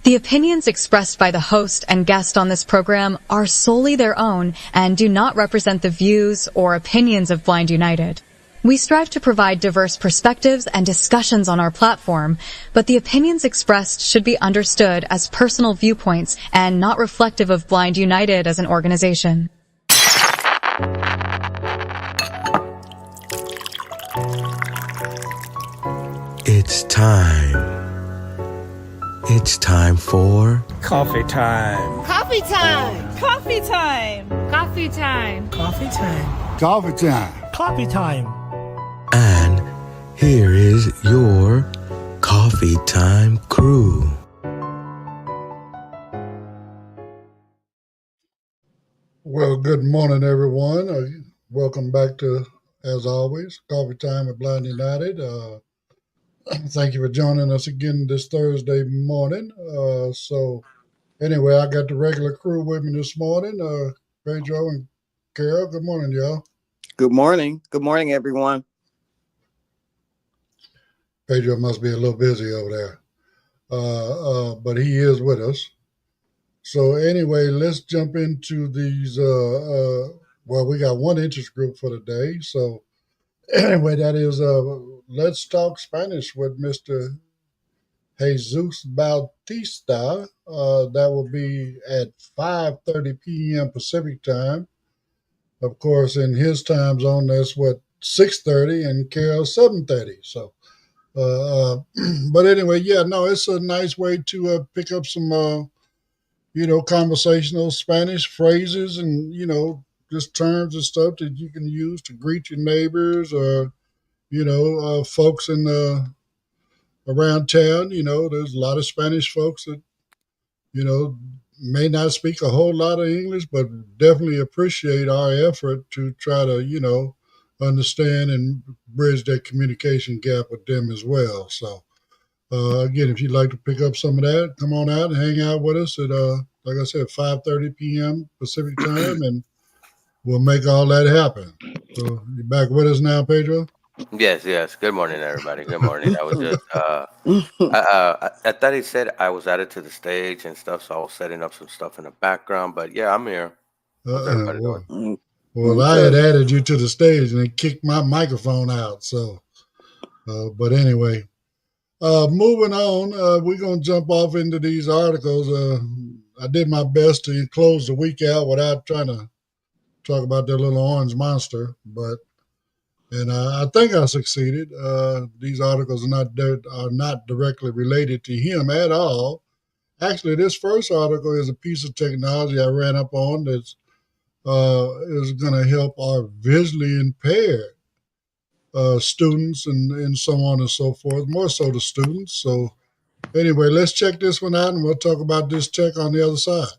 The opinions expressed by the host and guest on this program are solely their own and do not represent the views or opinions of Blind United. We strive to provide diverse perspectives and discussions on our platform, but the opinions expressed should be understood as personal viewpoints and not reflective of Blind United as an organization. It's time. It's time for coffee time. Coffee time. Coffee time. Coffee time. Coffee time. Coffee time. Coffee time. And here is your Coffee Time crew. Well, good morning, everyone. Welcome back to, as always, Coffee Time with Blind United. Thank you for joining us again this Thursday morning. Anyway, I got the regular crew with me this morning. Pedro and Carol, good morning, y'all. Good morning. Good morning, everyone. Pedro must be a little busy over there, but he is with us. So anyway, let's jump into these. Well, we got one interest group for today. So anyway, that is Let's Talk Spanish with Mr. Jesus Bautista. That will be at 5:30 p.m. Pacific time. Of course, in his time zone, that's 6:30, and Carol's 7:30. So, but anyway, yeah, no, it's a nice way to pick up some, conversational Spanish phrases and, just terms and stuff that you can use to greet your neighbors or, folks in around town. There's a lot of Spanish folks that, may not speak a whole lot of English, but definitely appreciate our effort to try to, understand and bridge that communication gap with them as well. So, again, if you'd like to pick up some of that, come on out and hang out with us at, like I said, 5:30 p.m. Pacific time, and we'll make all that happen. So, you back with us now, Pedro? Yes. Good morning, everybody. Good morning. I was just, I thought he said I was added to the stage and stuff, so I was setting up some stuff in the background. But yeah, I'm here. How's everybody doing? Well, I had added you to the stage and they kicked my microphone out. So, but anyway, moving on, we're going to jump off into these articles. I did my best to close the week out without trying to talk about that little orange monster, and I think I succeeded. These articles are not directly related to him at all. Actually, this first article is a piece of technology I ran up on that's is going to help our visually impaired students and so on and so forth, more so the students. So anyway, let's check this one out and we'll talk about this tech on the other side.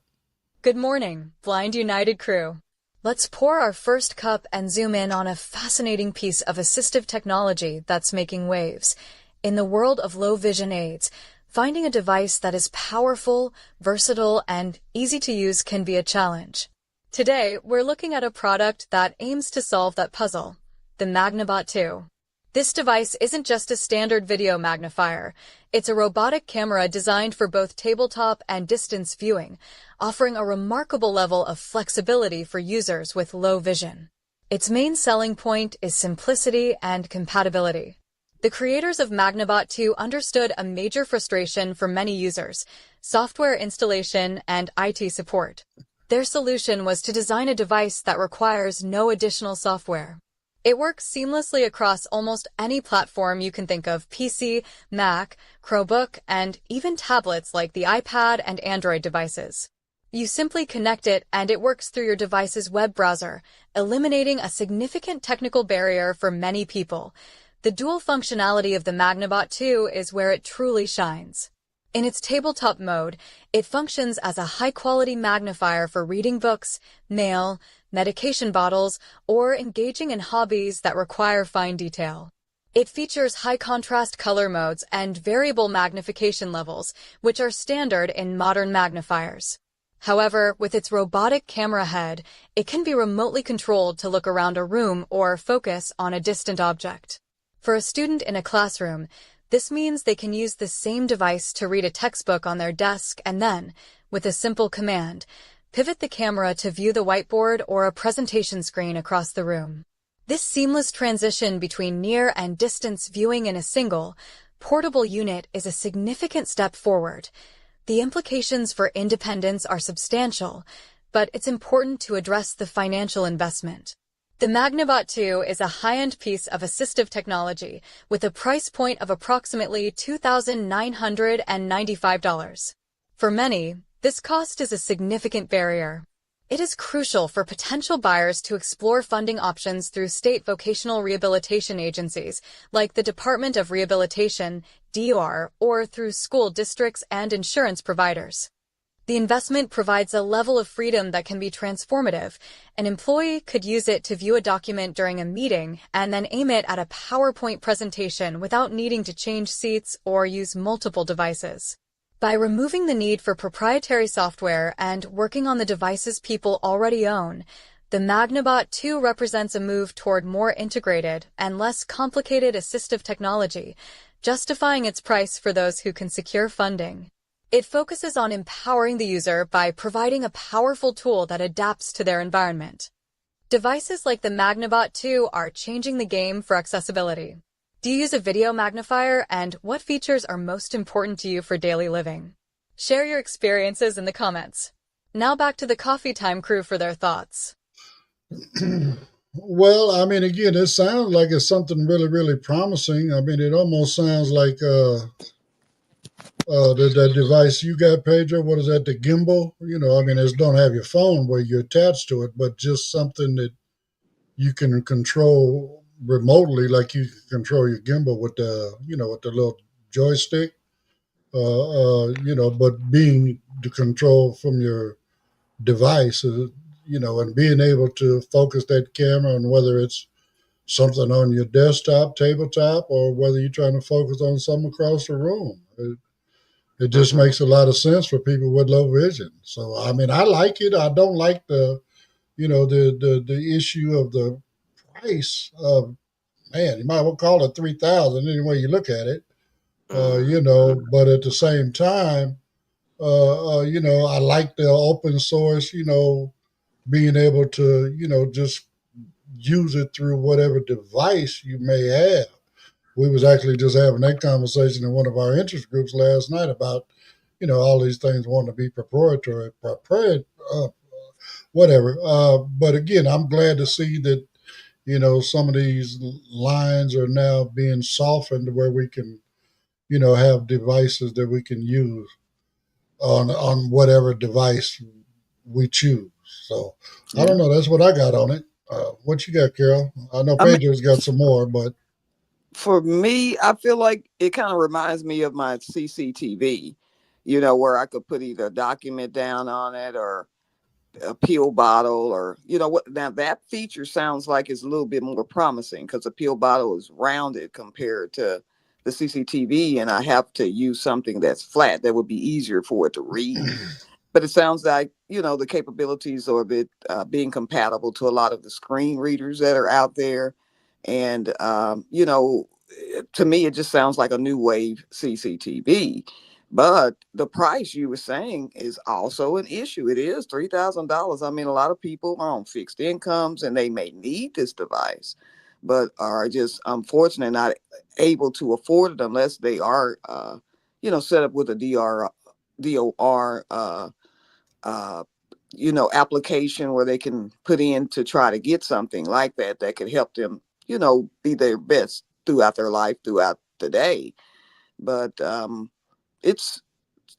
Good morning, Blind United crew. Let's pour our first cup and zoom in on a fascinating piece of assistive technology that's making waves. In the world of low vision aids, finding a device that is powerful, versatile, and easy to use can be a challenge. Today, we're looking at a product that aims to solve that puzzle, the MagnaBot 2. This device isn't just a standard video magnifier. It's a robotic camera designed for both tabletop and distance viewing, offering a remarkable level of flexibility for users with low vision. Its main selling point is simplicity and compatibility. The creators of MagnaBot 2 understood a major frustration for many users: software installation and IT support. Their solution was to design a device that requires no additional software. It works seamlessly across almost any platform you can think of: PC, Mac, Chromebook, and even tablets like the iPad and Android devices. You simply connect it and it works through your device's web browser, eliminating a significant technical barrier for many people. The dual functionality of the MagnaBot 2 is where it truly shines. In its tabletop mode, it functions as a high-quality magnifier for reading books, mail, medication bottles, or engaging in hobbies that require fine detail. It features high-contrast color modes and variable magnification levels, which are standard in modern magnifiers. However, with its robotic camera head, it can be remotely controlled to look around a room or focus on a distant object. For a student in a classroom, This means they can use the same device to read a textbook on their desk and then, with a simple command, pivot the camera to view the whiteboard or a presentation screen across the room. This seamless transition between near and distance viewing in a single, portable unit is a significant step forward. The implications for independence are substantial, but it's important to address the financial investment. The MagnaBot 2 is a high-end piece of assistive technology with a price point of approximately $2,995. For many, this cost is a significant barrier. It is crucial for potential buyers to explore funding options through state vocational rehabilitation agencies like the Department of Rehabilitation, DOR, or through school districts and insurance providers. The investment provides a level of freedom that can be transformative. An employee could use it to view a document during a meeting and then aim it at a PowerPoint presentation without needing to change seats or use multiple devices. By removing the need for proprietary software and working on the devices people already own, the MagnaBot 2 represents a move toward more integrated and less complicated assistive technology, justifying its price for those who can secure funding. It focuses on empowering the user by providing a powerful tool that adapts to their environment. Devices like the MagnaBot 2 are changing the game for accessibility. Do you use a video magnifier, and what features are most important to you for daily living? Share your experiences in the comments. Now back to the Coffee Time crew for their thoughts. Well, I mean, again, it sounds like it's something really, really promising. I mean, it almost sounds like that device you got, Pedro. What is that? The gimbal? You know, I mean, it don't have your phone where you're attached to it, but just something that you can control remotely, like you can control your gimbal with the, with the little joystick. But being the control from your device, and being able to focus that camera on whether it's something on your desktop, tabletop, or whether you're trying to focus on something across the room. It just makes a lot of sense for people with low vision. So, I mean, I like it. I don't like the issue of the price of, man, you might well call it 3,000 any way you look at it, but at the same time, I like the open source, being able to, just use it through whatever device you may have. We was actually just having that conversation in one of our interest groups last night about, all these things wanting to be proprietary, whatever. But again, I'm glad to see that, some of these lines are now being softened where we can, have devices that we can use on whatever device we choose. So I don't know. That's what I got on it. What you got, Carol? I know Pedro's got some more, but for me, I feel like it kind of reminds me of my CCTV, where I could put either a document down on it or a pill bottle or, what. Now that feature sounds like it's a little bit more promising because the pill bottle is rounded compared to the CCTV, and I have to use something that's flat that would be easier for it to read. But it sounds like, the capabilities of it being compatible to a lot of the screen readers that are out there. And, to me, it just sounds like a new wave CCTV. But the price you were saying is also an issue. It is $3,000. I mean, a lot of people are on fixed incomes and they may need this device, but are just unfortunately not able to afford it unless they are, set up with a DOR, application where they can put in to try to get something like that could help them, be their best throughout their life, throughout the day. But it's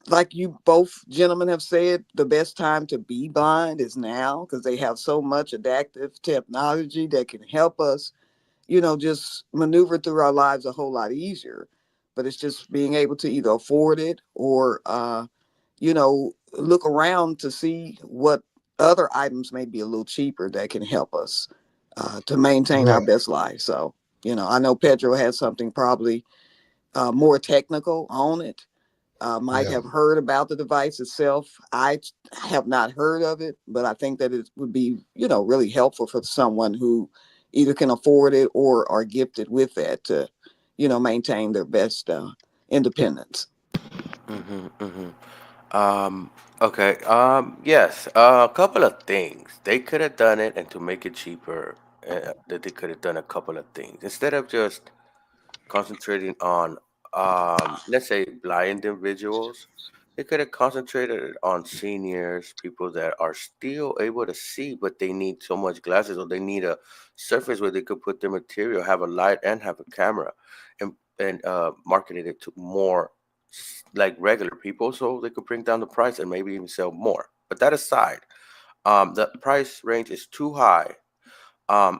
like you both gentlemen have said, the best time to be blind is now because they have so much adaptive technology that can help us, just maneuver through our lives a whole lot easier. But it's just being able to either afford it or, look around to see what other items may be a little cheaper that can help us to maintain our best life. So, I know Pedro has something probably more technical on it. Might have heard about the device itself. I have not heard of it, but I think that it would be, really helpful for someone who either can afford it or are gifted with that to, maintain their best independence. Mm-hmm, mm-hmm. Um, okay. Yes. A couple of things they could have done it, and to make it cheaper, that they could have done a couple of things instead of just concentrating on, let's say, blind individuals. They could have concentrated on seniors, people that are still able to see, but they need so much glasses, or they need a surface where they could put their material, have a light, and have a camera, and marketed it to more like regular people, so they could bring down the price and maybe even sell more. But that aside, the price range is too high.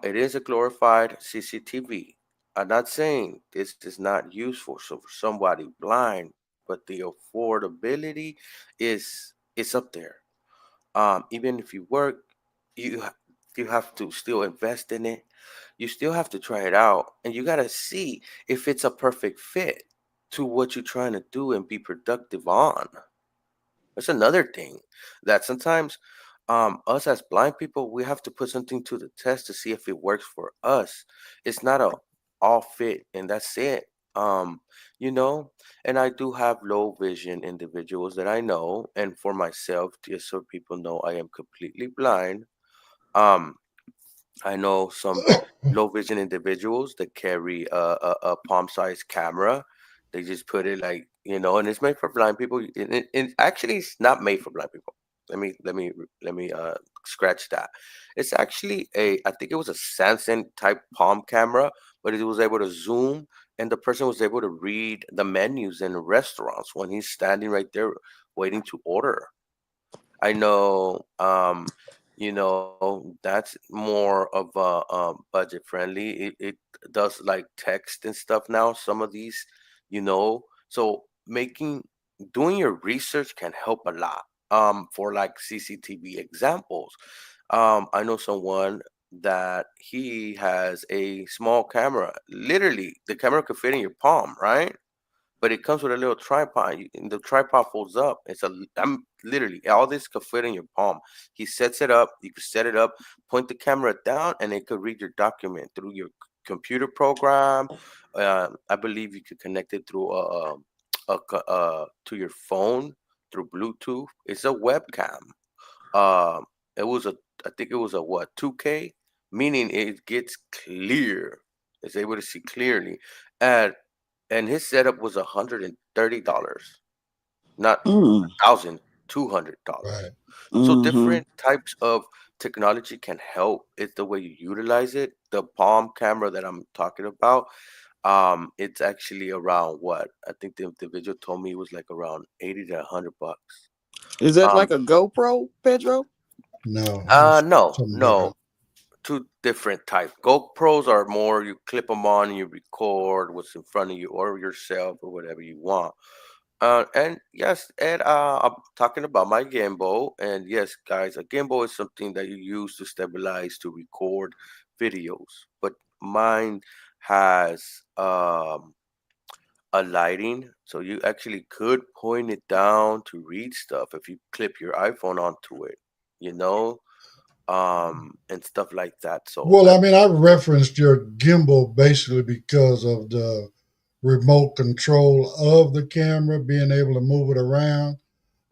It is a glorified CCTV. I'm not saying this is not useful so for somebody blind, but the affordability is up there. Even if you work, you have to still invest in it. You still have to try it out, and you gotta see if it's a perfect fit to what you're trying to do and be productive on. That's another thing that sometimes us as blind people, we have to put something to the test to see if it works for us. It's not a all fit and that's it. Um, you know, and I do have low vision individuals that I know, and for myself, just so people know I am completely blind. Um, I know some low vision individuals that carry a palm sized camera. They just put it like, and it's made for blind people. And actually, it's not made for blind people. Let me scratch that. It's actually I think it was a Samsung type palm camera, but it was able to zoom, and the person was able to read the menus in restaurants when he's standing right there waiting to order. I know, that's more of a budget friendly. It does like text and stuff now. Some of these, so doing your research can help a lot. For like CCTV examples, I know someone that he has a small camera. Literally, the camera could fit in your palm, right? But it comes with a little tripod. And the tripod folds up. I'm literally all this could fit in your palm. He sets it up. You could set it up, point the camera down, and it could read your document through your computer program. I believe you could connect it through to your phone through Bluetooth. It's a webcam. Um, it was a I think it was a what 2K, meaning it gets clear. It's able to see clearly, and his setup was $130, not Mm. $1,200. Right. So Hmm. different types of technology can help. It's the way you utilize it. The palm camera that I'm talking about, it's actually around what I think the individual told me it was like around 80 to $100. Is that Um, like a GoPro, Pedro? No, it's no, something no, different. two different types. GoPros are more you clip them on and you record what's in front of you or yourself or whatever you want. And yes, Ed, I'm talking about my gimbal. And yes, guys, a gimbal is something that you use to stabilize to record videos. But mine has a lighting, so you actually could point it down to read stuff if you clip your iPhone onto it, you know, and stuff like that. So Well, I mean, I referenced your gimbal basically because of the remote control of the camera, being able to move it around.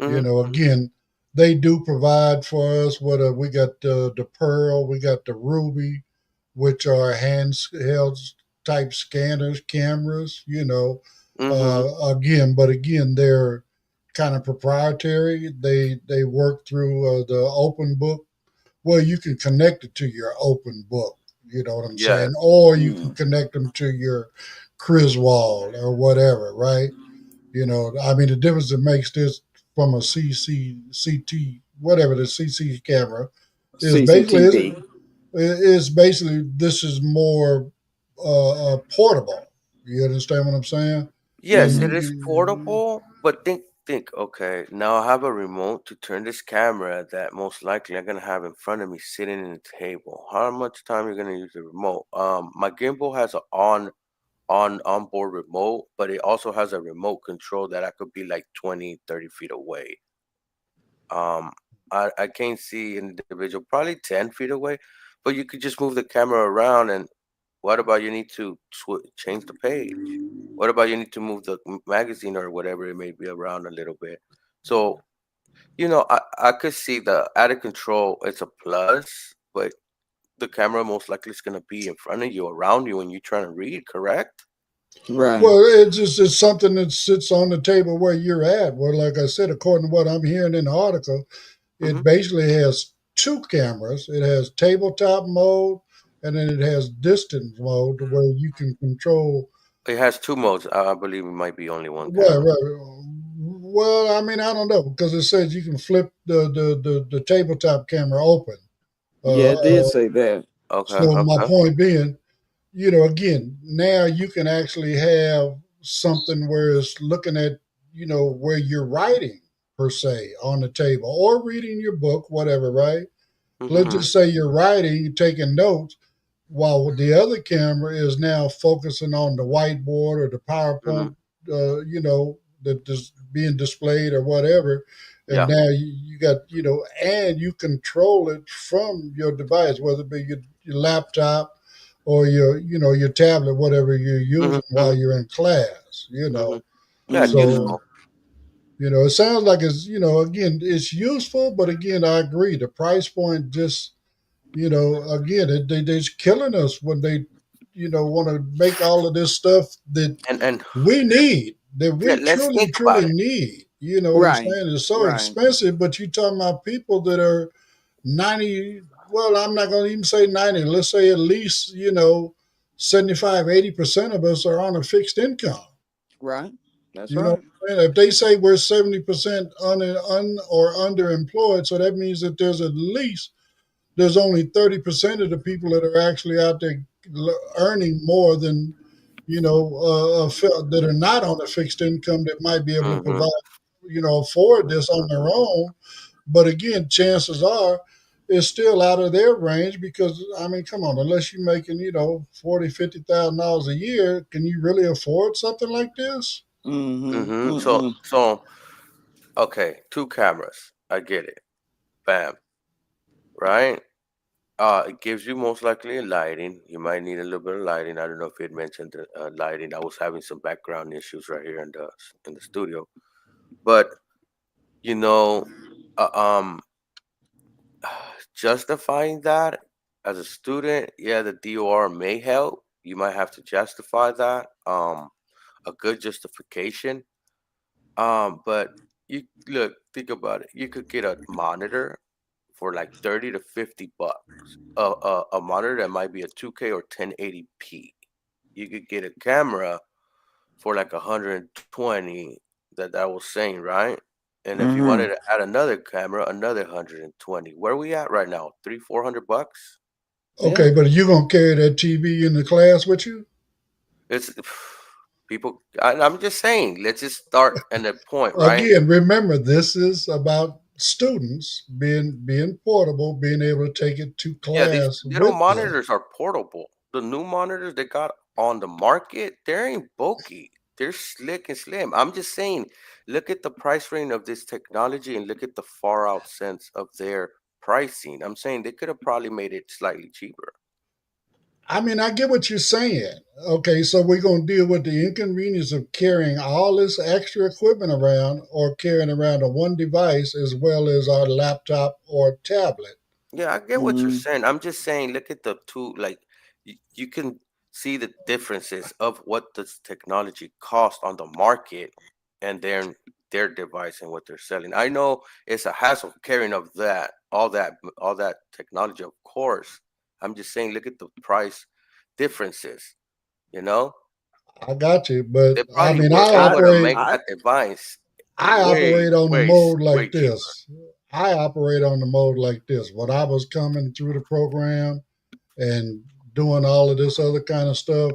mhm, mhm. Again, they do provide for us. We got the Pearl, we got the Ruby, which are handheld type scanners, cameras. Mhm. But again, they're kind of proprietary. They work through the open book. Well, you can connect it to your open book. You know what I'm Yes. saying? Or you can Mm. connect them to your Criswell or whatever, right? I mean, the difference that makes this from a CCCT, whatever the CC camera is basically CCTV. is basically this is more portable. You understand what I'm saying? Yes, And it Hmm. is portable, but think, okay, now I have a remote to turn this camera that most likely I'm gonna have in front of me sitting in the table. How much time you're gonna use the remote? My gimbal has a onboard remote, but it also has a remote control that I could be like 20, 30 feet away. Um, I can't see an individual, probably 10 feet away, but you could just move the camera around and What about you need to change the page? What about you need to move the magazine or whatever it may be around a little bit? So, I could see the out of control. It's a plus, but the camera most likely is going to be in front of you, around you when you're trying to read, correct? Right. Well, it's something that sits on the table where you're at. Well, like I said, according to what I'm hearing in the article, it basically has two cameras. It has tabletop mode, and then it has distance mode where you can control. It has two modes. I believe it might be only one Right, camera. right. Well, I mean, I don't know because it says you can flip the tabletop camera open. Yeah, Uh, it did say that. Okay, so my okay. point being, again, now you can actually have something where it's looking at, where you're writing per se on the table or reading your book, whatever, right? Let's Mm-hmm. just say you're writing, you're taking notes, while the other camera is now focusing on the whiteboard or the Mm-hmm. PowerPoint, that is being displayed or whatever. And Yeah. now you got, and you control it from your device, whether it be your laptop or your tablet, whatever you're Mm-hmm. using while you're in class. Mm-hmm. Yeah, it's Mhm. So, useful. it sounds like it's, again, it's useful, but again, I agree. The price point just, again, they're just killing us when they, want to make all of this stuff that And we need, that we let's truly, think about truly it. need. You know what I'm Right. saying? It's so Right. expensive, but you're talking about people that are 90, well, I'm not going to even say 90. Let's say at least, 75, 80% of us are on a fixed income. Right. That's You know right. what I'm saying? If they say we're 70% or underemployed, so that means that there's only 30% of the people that are actually out there earning more than, that are not on a fixed income that might be able to Mm-hmm. provide, afford this on their own. But again, chances are it's still out of their range because, I mean, come on, unless you're making, $40,000, $50,000 a year, can you really afford something like this? Mm-hmm. Mm-hmm. Mm-mm. So okay, two cameras. I get it. Bam. Right? It gives you most likely lighting. You might need a little bit of lighting. I don't know if it mentioned the lighting. I was having some background issues right here in the studio, but you know, uh, um, justifying that as a student, yeah, the DOR may help. You might have to justify that. A good justification. But you look, think about it. You could get a monitor for like 30 to 50 bucks. A monitor that might be a 2K or 1080p. You could get a camera for like 120 that I was saying, right? And if you Mm-hmm. wanted to add another camera, another 120. Where are we at right now? 300-400 bucks? Yeah. Okay, but are you going to carry that TV in the class with you? It's people. I'm just saying. Let's just start at that point, right? Again, remember this is about students being portable, being able to take it to Yeah, these class little with them. monitors are portable. The new monitors they got on the market, they ain't bulky. They're slick and slim. I'm just saying, look at the price range of this technology and look at the far out sense of their pricing. I'm saying they could have probably made it slightly cheaper. I mean, I get what you're saying. Okay, so we're going to deal with the inconvenience of carrying all this extra equipment around or carrying around a one device as well as our laptop or tablet. Yeah, I get what you're Mm-hmm. saying. I'm just saying, look at the two, like you can see the differences of what this technology cost on the market and their device and what they're selling. I know it's a hassle carrying of all that technology, of course. I'm just saying, look at the price differences, you know? I got you, but They I probably mean, were I able to operate make I that device I way, operate on the way, mode way like cheaper. this. I operate on the mode like this. When I was coming through the program and doing all of this other kind of stuff,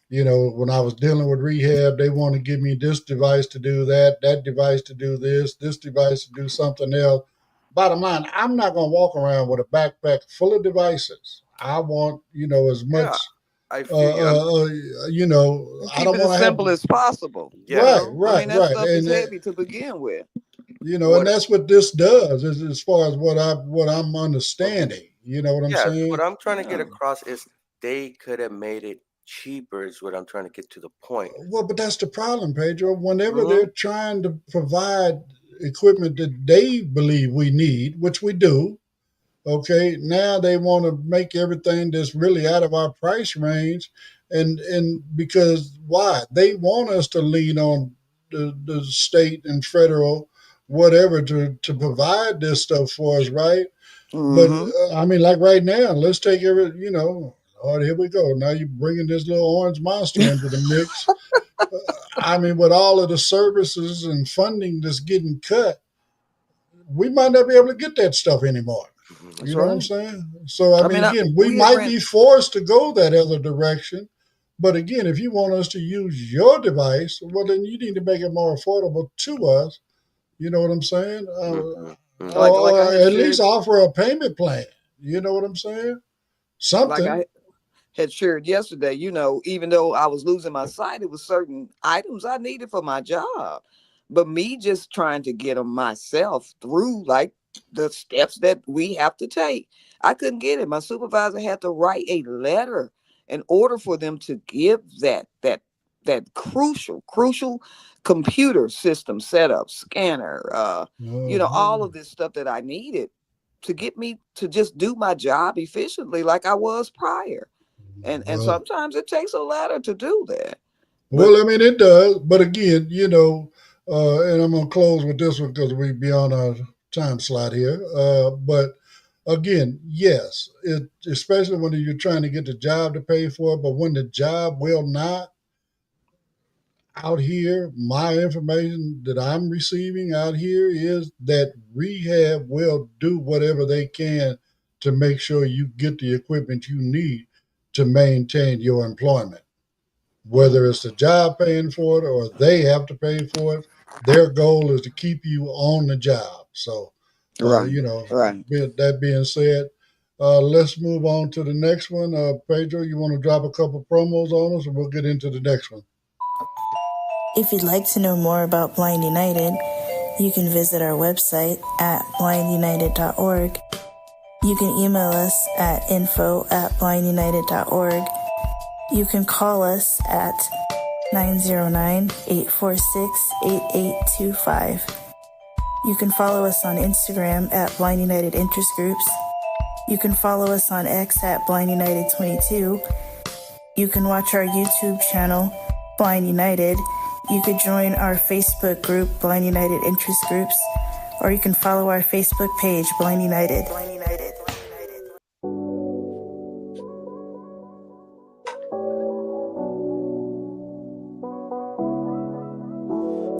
when I was dealing with rehab, they want to give me this device to do that device to do this device to do something else. Bottom line, I'm not going to walk around with a backpack full of devices. I want, as Yeah, much, I feel you. I keep don't it want as to have, simple as possible. You Yeah. right, know, I right, mean that right. stuff is And heavy to begin with. and What that's what this does as far as what I'm okay. understanding. You know what I'm Yeah, what saying? I'm trying to get Yeah. across is they could have made it cheaper is what I'm trying to get to the point. Well, but that's the problem, Pedro. Whenever Mhm. they're trying to provide equipment that they believe we need, which we do, okay, now they want to make everything that's really out of our price range, and because why? They want us to lean on the state and federal whatever to provide this stuff for us, right? But Mhm. I mean, like right now, let's take Lord, here we go. Now you're bringing this little orange monster into the mix. I mean, with all of the services and funding that's getting cut, we might not be able to get that stuff anymore. That's You know what I'm right. saying? So, I I mean, mean, again, we we had might ran. be forced to go that other direction. But again, if you want us to use your device, well, then you need to make it more affordable to us. You know what I'm saying? Mhm, Like mhm. I Or had at least shared, offer a payment plan. You know what I'm saying? like Something. I had shared yesterday, even though I was losing my sight, it was certain items I needed for my job. But me just trying to get them myself through like the steps that we have to take, I couldn't get it. My supervisor had to write a letter in order for them to give that crucial computer system setup, scanner, all Uh-huh. of this stuff that I needed to get me to just do my job efficiently like I was prior. And Well, sometimes it takes a ladder to do that. But Well, I mean, it does. But again, and I'm going to close with this one because we beyond our time slot here. But again, yes, especially when you're trying to get the job to pay for it, but when the job will not, out here, my information that I'm receiving out here is that rehab will do whatever they can to make sure you get the equipment you need to maintain your employment, whether it's the job paying for it or they have to pay for it. Their goal is to keep you on the job. So, right, right. that being said, let's move on to the next one. Pedro, you want to drop a couple promos on us, and we'll get into the next one. If you'd like to know more about Blind United, you can visit our website at blindunited.org. You can email us at info@blindunited.org. You can call us at 909-846-8825. You can follow us on Instagram at Blind United Interest Groups. You can follow us on X at Blind United 22. You can watch our YouTube channel, Blind United. You could join our Facebook group, Blind United Interest Groups, or you can follow our Facebook page, Blind United.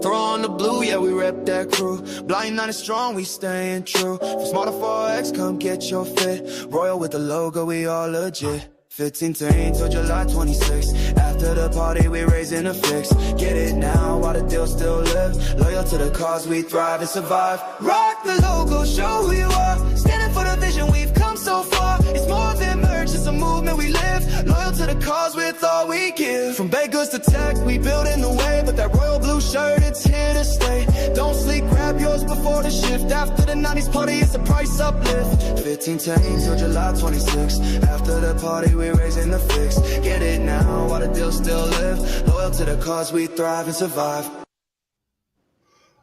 Throw on the blue, yeah, we rep that crew. Blind, not as strong, we staying true. From small to 4X, come get your fit. Royal with the logo, we all legit. 15 till July 26. After the party, we raising a fix. Get it now while the deal still live. Loyal to the cause, we thrive and survive. Rock the logo, show who you are. Standing for the vision, we've come so far. It's more than merch, it's a movement we live. Loyal to the cause with all we give. From baked goods to tech, we building the way. But that royal blue shirt, it's here to stay. Don't sleep, grab yours before the shift. After the 90s party, it's a price uplift. 15 till July 26. After the party, we raising the fix. Get it now while the deal still live. Loyal to the cause, we thrive and survive.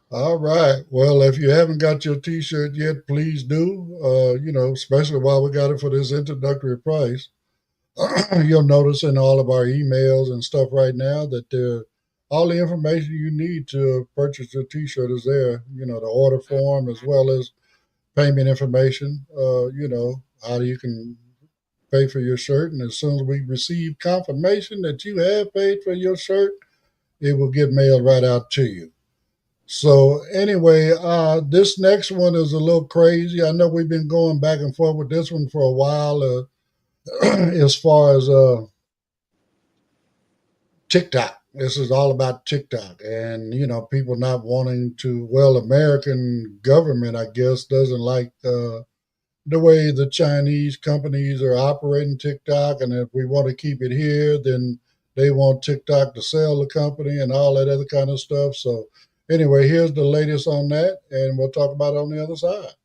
All right. Well, if you haven't got your T-shirt yet, please do. Especially while we got it for this introductory price. You'll notice in all of our emails and stuff right now that all the information you need to purchase your T-shirt is there. The order form as well as payment information. How you can pay for your shirt, and as soon as we receive confirmation that you have paid for your shirt, it will get mailed right out to you. So anyway, this next one is a little crazy. I know we've been going back and forth with this one for a while, as far as TikTok. This is all about TikTok, and people not wanting to. Well, American government, I guess, doesn't like the way the Chinese companies are operating TikTok, and if we want to keep it here, then they want TikTok to sell the company and all that other kind of stuff. So anyway, here's the latest on that, and we'll talk about it on the other side.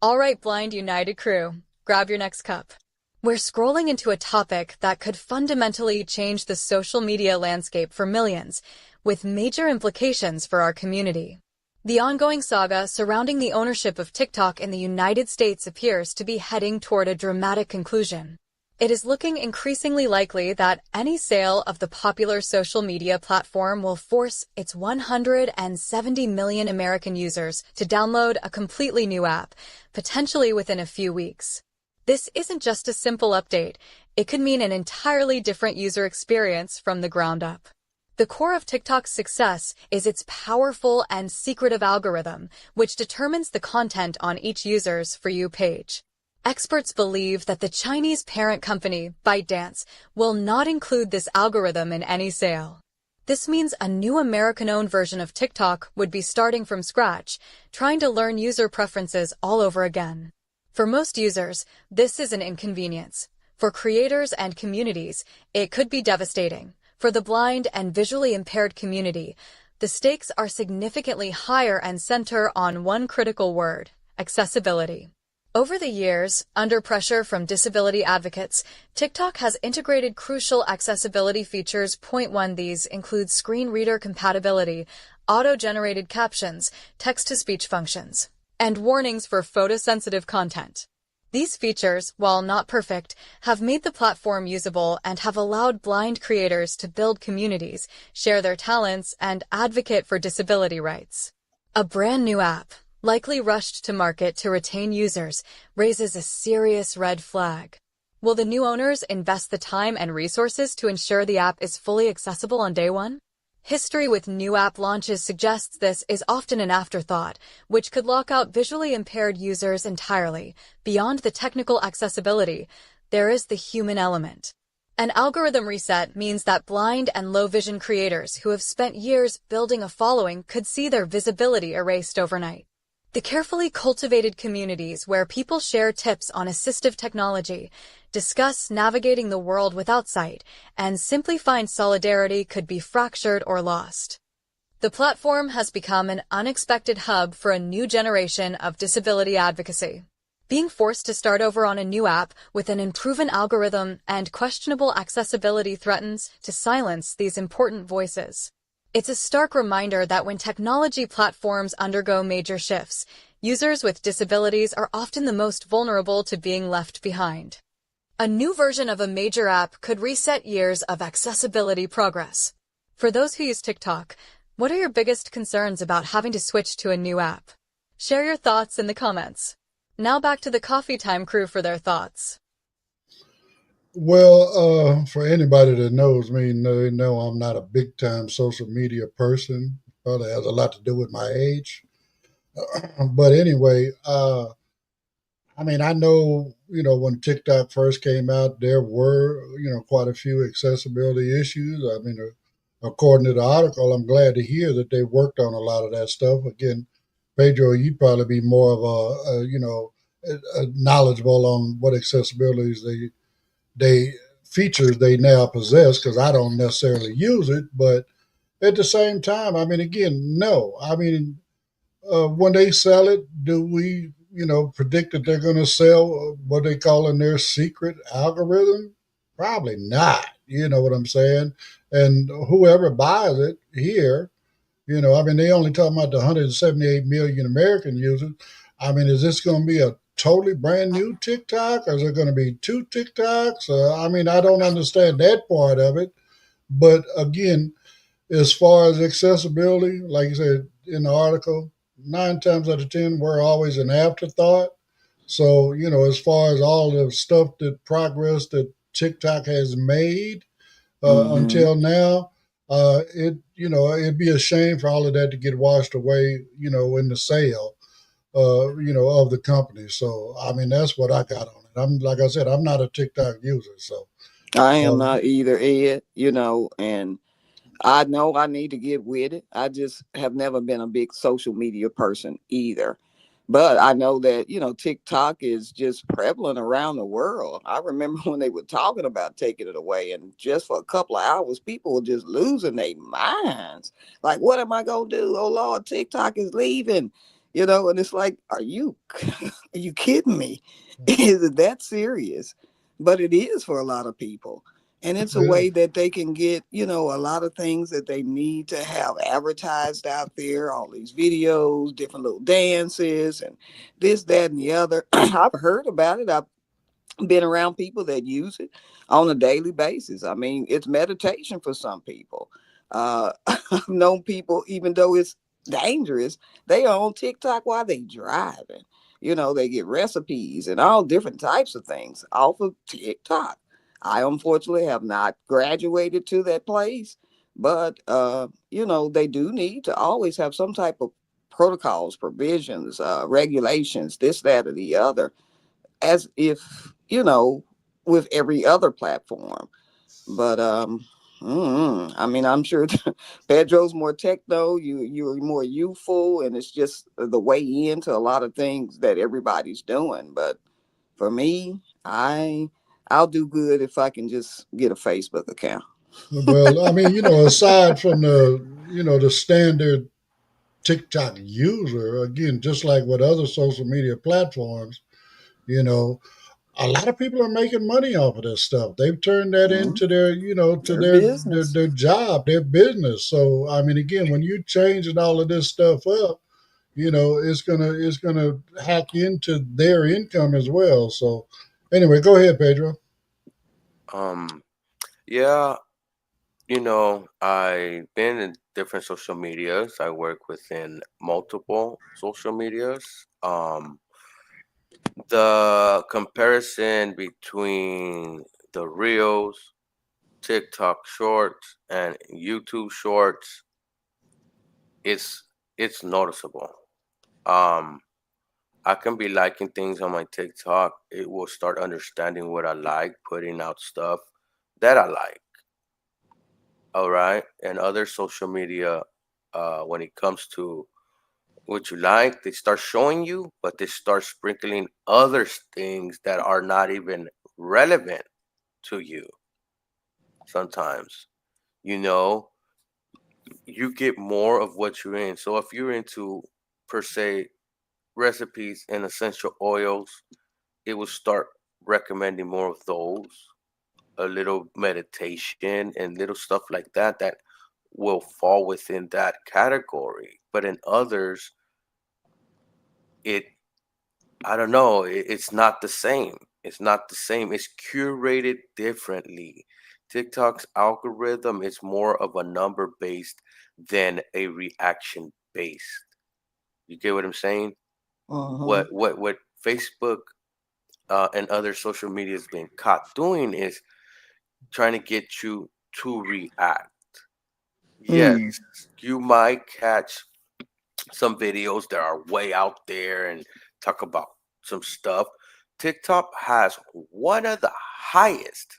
All right, Blind United crew, grab your next cup. We're scrolling into a topic that could fundamentally change the social media landscape for millions, with major implications for our community. The ongoing saga surrounding the ownership of TikTok in the United States appears to be heading toward a dramatic conclusion. It is looking increasingly likely that any sale of the popular social media platform will force its 170 million American users to download a completely new app, potentially within a few weeks. This isn't just a simple update. It could mean an entirely different user experience from the ground up. The core of TikTok's success is its powerful and secretive algorithm, which determines the content on each user's For You page. Experts believe that the Chinese parent company, ByteDance, will not include this algorithm in any sale. This means a new American-owned version of TikTok would be starting from scratch, trying to learn user preferences all over again. For most users, this is an inconvenience. For creators and communities, it could be devastating. For the blind and visually impaired community, the stakes are significantly higher and center on one critical word: accessibility. Over the years, under pressure from disability advocates, TikTok has integrated crucial accessibility features. Point 1 These include screen reader compatibility, auto-generated captions, text-to-speech functions, and warnings for photosensitive content. These features, while not perfect, have made the platform usable and have allowed blind creators to build communities, share their talents, and advocate for disability rights. A brand new app, likely rushed to market to retain users, raises a serious red flag. Will the new owners invest the time and resources to ensure the app is fully accessible on day one? History with new app launches suggests this is often an afterthought, which could lock out visually impaired users entirely. Beyond the technical accessibility, there is the human element. An algorithm reset means that blind and low-vision creators who have spent years building a following could see their visibility erased overnight. The carefully cultivated communities where people share tips on assistive technology, discuss navigating the world without sight, and simply find solidarity could be fractured or lost. The platform has become an unexpected hub for a new generation of disability advocacy. Being forced to start over on a new app with an unproven algorithm and questionable accessibility threatens to silence these important voices. It's a stark reminder that when technology platforms undergo major shifts, users with disabilities are often the most vulnerable to being left behind. A new version of a major app could reset years of accessibility progress. For those who use TikTok, what are your biggest concerns about having to switch to a new app? Share your thoughts in the comments. Now back to the Coffee Time crew for their thoughts. Well, for anybody that knows me, they know I'm not a big-time social media person. Probably has a lot to do with my age. But anyway, I know, when TikTok first came out, there were, quite a few accessibility issues. According to the article, I'm glad to hear that they worked on a lot of that stuff. Again, Pedro, you'd probably be more of knowledgeable on what accessibilities they features they now possess, because I don't necessarily use it. But at the same time, again, no. When they sell it, do we, predict that they're going to sell what they call in their secret algorithm? Probably not. You know what I'm saying? And whoever buys it here, they only talking about the 178 million American users. Is this going to be a totally brand new TikTok, or is it going to be two TikToks? I don't understand that part of it. But again, as far as accessibility, like you said in the article, 9 times out of 10, we're always an afterthought. So, as far as all the stuff, that progress that TikTok has made until now, it'd be a shame for all of that to get washed away, in the sale of the company. So, that's what I got on it. Like I said, I'm not a TikTok user. So I am not either, Ed, and I know I need to get with it. I just have never been a big social media person either. But I know that, TikTok is just prevalent around the world. I remember when they were talking about taking it away, and just for a couple of hours, people were just losing their minds. Like, what am I going to do? Oh, Lord, TikTok is leaving. And it's like, are you kidding me? Is it that serious? but it is for a lot of people. And it's a Yeah. way that they can get, a lot of things that they need to have advertised out there, all these videos, different little dances, and this, that, and the other. I've heard about it. I've been around people that use it on a daily basis. I mean, it's meditation for some people. I've known people, even though it's dangerous, they are on TikTok while they driving. They get recipes and all different types of things off of TikTok. I unfortunately have not graduated to that place, but they do need to always have some type of protocols, provisions, regulations, this, that, or the other, as if with every other platform. But I mean, I'm sure Pedro's more techno, you're more youthful, and it's just the way into a lot of things that everybody's doing. But for me, I'll do good if I can just get a Facebook account. Well, I mean, aside from the standard TikTok user, again, just like with other social media platforms, you know, a lot of people are making money off of this stuff. They've turned that Mhm. into their, to Their their business. their job, their business. So, I mean, again, when you changing all of this stuff up, it's gonna hack into their income as well. So, anyway, go ahead, Pedro. Um, yeah, I've been in different social medias. I work within multiple social medias. The comparison between the Reels, TikTok Shorts, and YouTube Shorts, it's it's noticeable. Um, I can be liking things on my TikTok. It will start understanding what I like, putting out stuff that I like. All right. And other social media, when it comes to what you like, they start showing you, but they start sprinkling other things that are not even relevant to you sometimes. You know, you get more of what you're in. So if you're into, per se, recipes and essential oils, it will start recommending more of those, a little meditation and little stuff like that that will fall within that category. But in others, it I don't know, it's not the same. It's not the same. It's curated differently. TikTok's algorithm is more of a number based than a reaction based. You get what I'm saying? Uh-huh. What Facebook and other social media has been caught doing is trying to get you to react. Yes, Mm. you might catch some videos that are way out there and talk about some stuff. TikTok has one of the highest.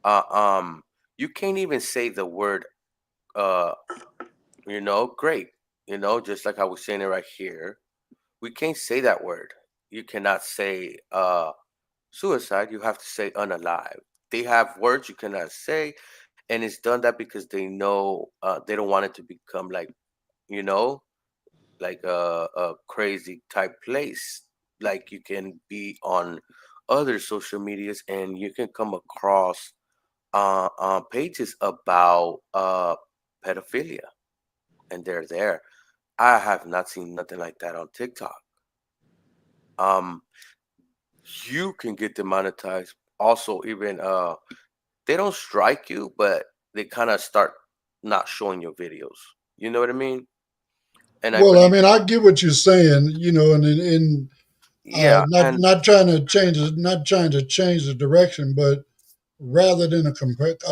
Uh, um, you can't even say the word. Uh, great. Just like I was saying it right here. We can't say that word. You cannot say suicide. You have to say unalive. They have words you cannot say, and it's done that because they know they don't want it to become you know like a crazy type place. Like you can be on other social medias and you can come across pages about pedophilia, and they're there. I have not seen nothing like that on TikTok. Um, you can get demonetized. Also, even they don't strike you, but they kind of start not showing your videos. You know what I mean? And I Well, I believe, mean, I get what you're saying, and yeah, not and not trying to change the direction, but rather than a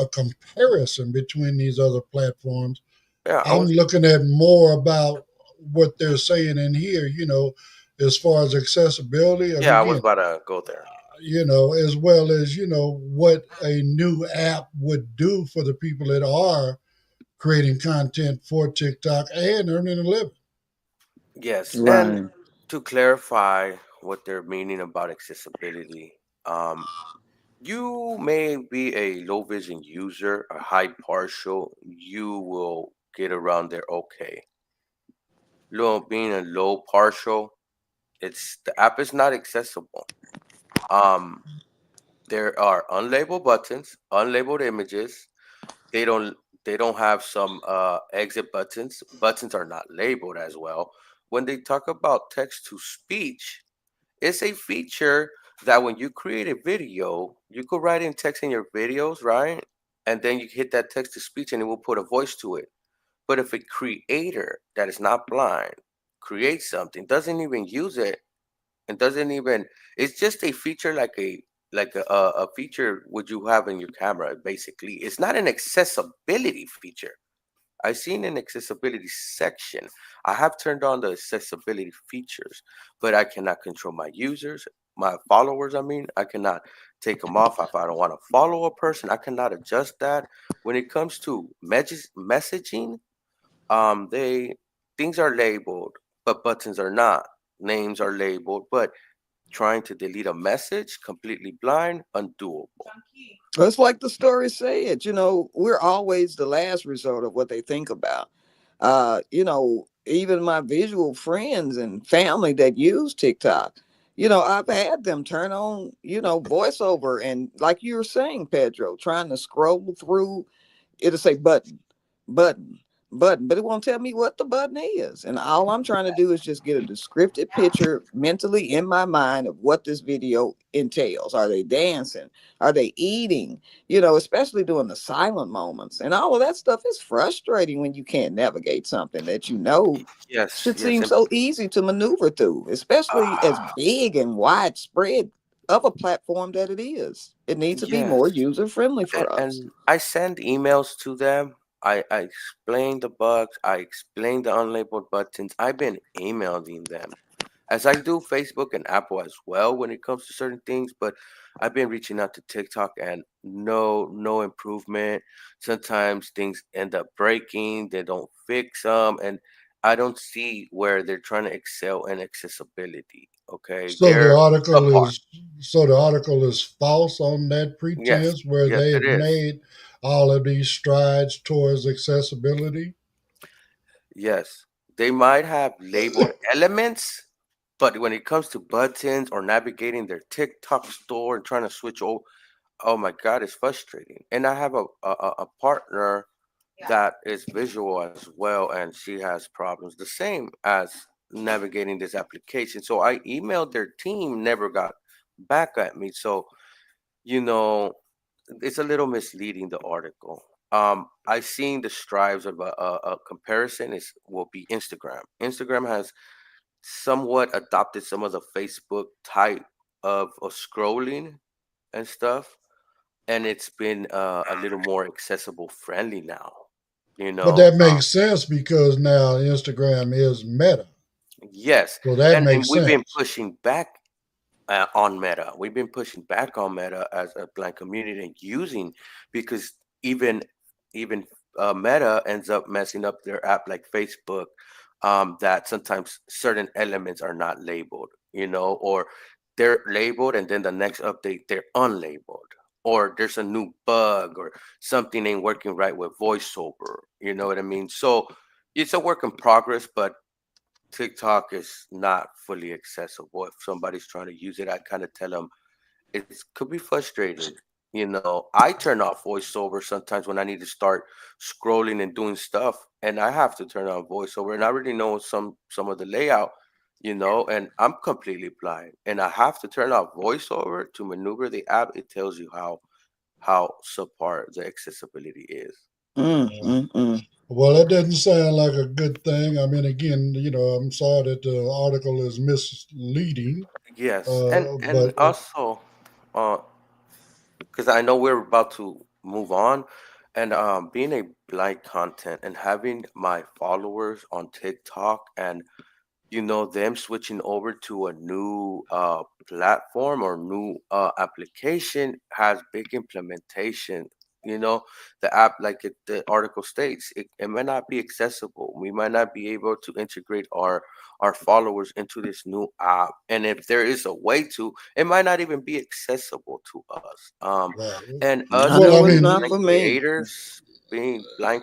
comparison between these other platforms, yeah, I I'm was, looking at more about what they're saying in here, as far as accessibility. And yeah, I was again, about to go there. as well as, what a new app would do for the people that are creating content for TikTok and earning a living. Yes, and Right. to clarify what they're meaning about accessibility, um, you may be a low vision user, a high partial, you will get around there okay. Being a low partial, it's the app is not accessible. Um, There are unlabeled buttons, unlabeled images. They don't they don't have some exit buttons. Buttons are not labeled as well. When they talk about text to speech, it's a feature that when you create a video, you could write in text in your videos, right? And then you hit that text to speech and it will put a voice to it. But if a creator that is not blind creates something, doesn't even use it, and doesn't even, it's just a feature like a feature would you have in your camera, basically. It's not an accessibility feature. I've seen an accessibility section. I have turned on the accessibility features, but I cannot control my users, my followers. I mean, I cannot take them off if I don't want to follow a person. I cannot adjust that. When it comes to messaging, they things are labeled, but buttons are not. Names are labeled, but trying to delete a message completely blind, undoable. It's like the story said, we're always the last resort of what they think about. Even my visual friends and family that use TikTok, I've had them turn on, voiceover, and like you were saying, Pedro, trying to scroll through, it'll say button, button, but it won't tell me what the button is. And all I'm trying to do is just get a descriptive picture mentally in my mind of what this video entails. Are they dancing? Are they eating? Especially during the silent moments. And all of that stuff is frustrating when you can't navigate something that Yes, should yes, seem and so easy to maneuver through, especially as ah, big and widespread of a platform that it is. It needs to be yes, more user friendly and for us. and I send emails to them. I explain the bugs. I explain the unlabeled buttons. I've been emailing them as I do Facebook and Apple as well when it comes to certain things. But I've been reaching out to TikTok and no improvement. Sometimes things end up breaking. They don't fix them, and I don't see where they're trying to excel in accessibility. Okay, So the they're article apart. is so the article is false on that Yes, pretense where yes, they it have is. made all of these strides towards accessibility. Yes, they might have labeled elements, but when it comes to buttons or navigating their TikTok store and trying to switch over, oh my God, it's frustrating. And I have a partner that is visual as well, and she has problems the same as navigating this application. So I emailed their team, never got back at me. So, you know, it's a little misleading, the article. I seen the strives of a comparison is will be Instagram. Instagram has somewhat adopted some of the Facebook type of scrolling and stuff, and it's been a little more accessible friendly now. You But know, that makes sense because now Instagram is Meta. yes, So that and makes we've been sense. pushing back on Meta. We've been pushing back on Meta as a blind community and using because even even Meta ends up messing up their app like Facebook. That sometimes certain elements are not labeled, or they're labeled and then the next update they're unlabeled, or there's a new bug or something ain't working right with voiceover. You know what I mean? So it's a work in progress, but TikTok is not fully accessible. If somebody's trying to use it, I kind of tell them it could be frustrating. I turn off voiceover sometimes when I need to start scrolling and doing stuff, and I have to turn on voiceover, and I already know some of the layout, and I'm completely blind, and I have to turn off voiceover to maneuver the app. It tells you how subpar the accessibility is. Mm, Yeah. mm, mm. Well, that doesn't sound like a good thing. I mean, again, I'm sorry that the article is misleading, Yes, and but also, uh, because I know we're about to move on, and being a blind content and having my followers on TikTok and them switching over to a new platform or new application has big implementation. The app, like the article states, it might not be accessible. We might not be able to integrate our followers into this new app, and if there is a way to, it might not even be accessible to us. well, And I us well, I know it's being not mean, for blind me.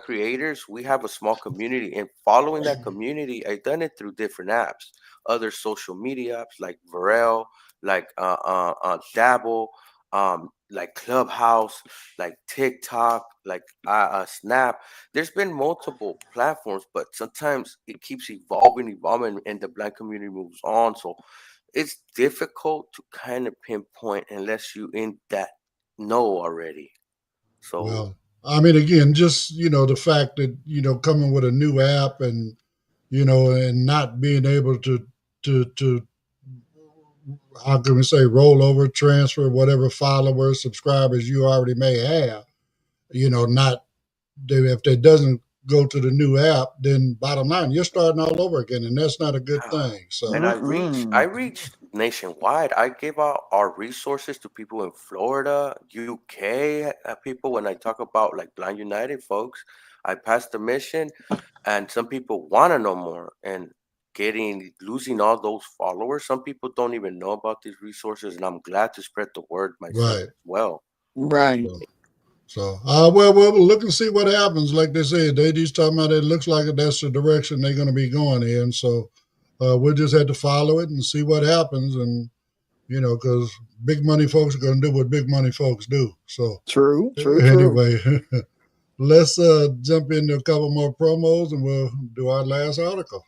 creators, we have a small community, and following that community, I've done it through different apps, other social media apps like Varel, like Dabble. like Clubhouse, like TikTok, like Snap. There's been multiple platforms, but sometimes it keeps evolving, and the Blind community moves on. So it's difficult to kind of pinpoint unless you in that know already. So Well, I mean, again, just the fact that coming with a new app and and not being able to how can we say roll over, transfer whatever followers, subscribers you already may have. Not if that doesn't go to the new app, then bottom line, you're starting all over again, and that's not a good thing. So, and I reached nationwide. I gave out our resources to people in Florida, UK, people. When I talk about like Blind United folks, I passed the mission, and some people want to know more. And losing all those followers, some people don't even know about these resources, and I'm glad to spread the word myself right. as well. Right. So, well, we'll look and see what happens. Like they said, they just talking about it looks like that's the direction they're going to be going in. So, we'll just have to follow it and see what happens. And, because big money folks are going to do what big money folks do. So, True. anyway, let's jump into a couple more promos and we'll do our last article.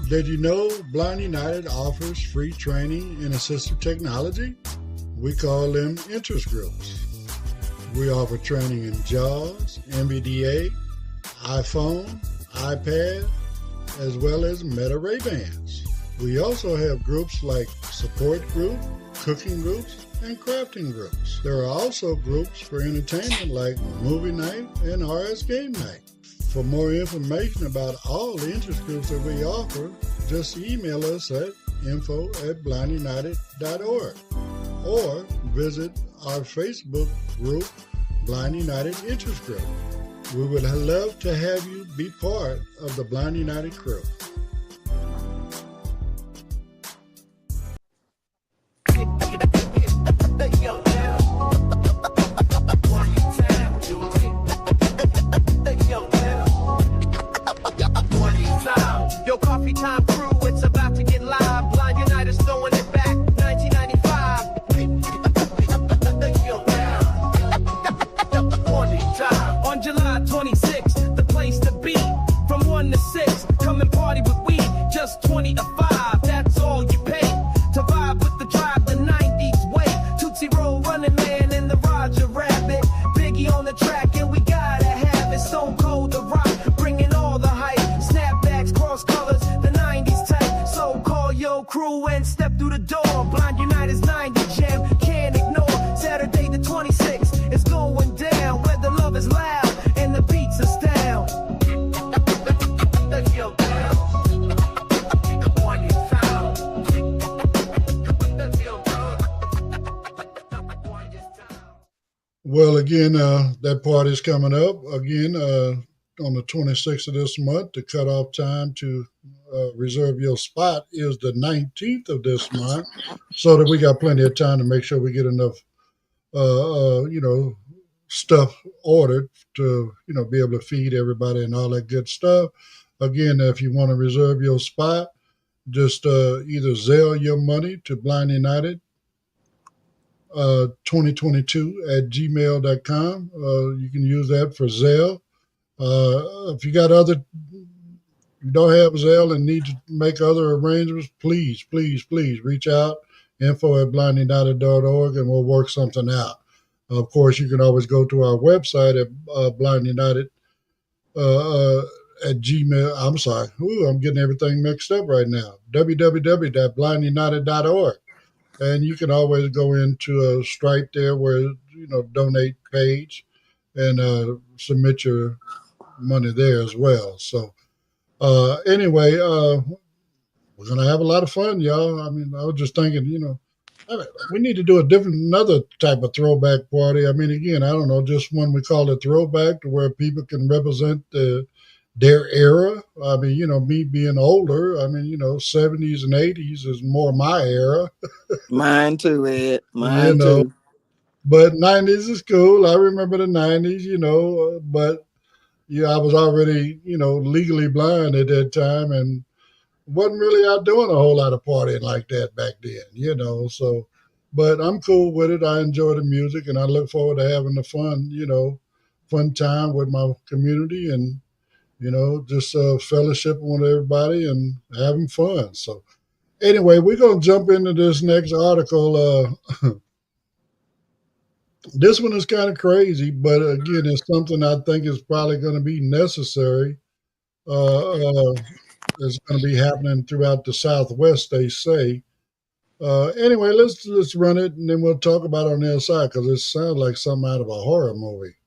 Did you know Blind United offers free training in assistive technology? We call them interest groups. We offer training in JAWS, NVDA, iPhone, iPad, as well as Meta Ray-Bans. We also have groups like support group, cooking groups, and crafting groups. There are also groups for entertainment like movie night and RS game night. For more information about all the interest groups that we offer, just email us at info@blindunited.org or visit our Facebook group, Blind United Interest Group. We would love to have you be part of the Blind United crew. Yo, Coffee Time crew, it's about to get live. Blind United's throwing it back, 1995. On July 26th, the place to be. From 1 to 6, come and party with we. Just 20 to 5, that's all you pay. To vibe with the drive the 90s way. Tootsie Roll, Running Man, and the Roger Rabbit. Biggie on the track, and we gotta have it. Stone Cold The Rock, bringing all the hype. Snapbacks, cross colors, the 90s type. So call your crew and step through the door. Blind United's 90 jam, can't ignore. Saturday the 26th, it's going down. Where the love is loud and the beats astound. Well, again, that party's coming up again on the 26th of this month. The cutoff time to reserve your spot is the 19th of this month, so that we got plenty of time to make sure we get enough, stuff ordered to, be able to feed everybody and all that good stuff. Again, if you want to reserve your spot, just either Zelle your money to Blind United 2022@gmail.com. You can use that for Zelle. If you got you don't have Zelle and need to make other arrangements, please reach out, info@blindunited.org, and we'll work something out. Of course, you can always go to our website at blindunited at Gmail. I'm sorry. I'm getting everything mixed up right now. www.blindunited.org. And you can always go into a Stripe there where, donate page and submit your money there as well. So anyway, we're going to have a lot of fun, y'all. I mean, I was just thinking, we need to do another type of throwback party. I mean, again, I don't know, just one we call it throwback to where people can represent their era. I mean, me being older, I mean, 70s and 80s is more my era. Mine too, Ed. Mine too. But 90s is cool. I remember the 90s, but I was already, legally blind at that time and wasn't really out doing a whole lot of partying like that back then, So But I'm cool with it. I enjoy the music, and I look forward to having the fun, fun time with my community, and just fellowshipping with everybody and having fun. So anyway, we're gonna jump into this next article. This one is kind of crazy, but again, it's something I think is probably going to be necessary. It's going to be happening throughout the Southwest, they say. Anyway, let's run it, and then we'll talk about it on the other side because it sounds like something out of a horror movie.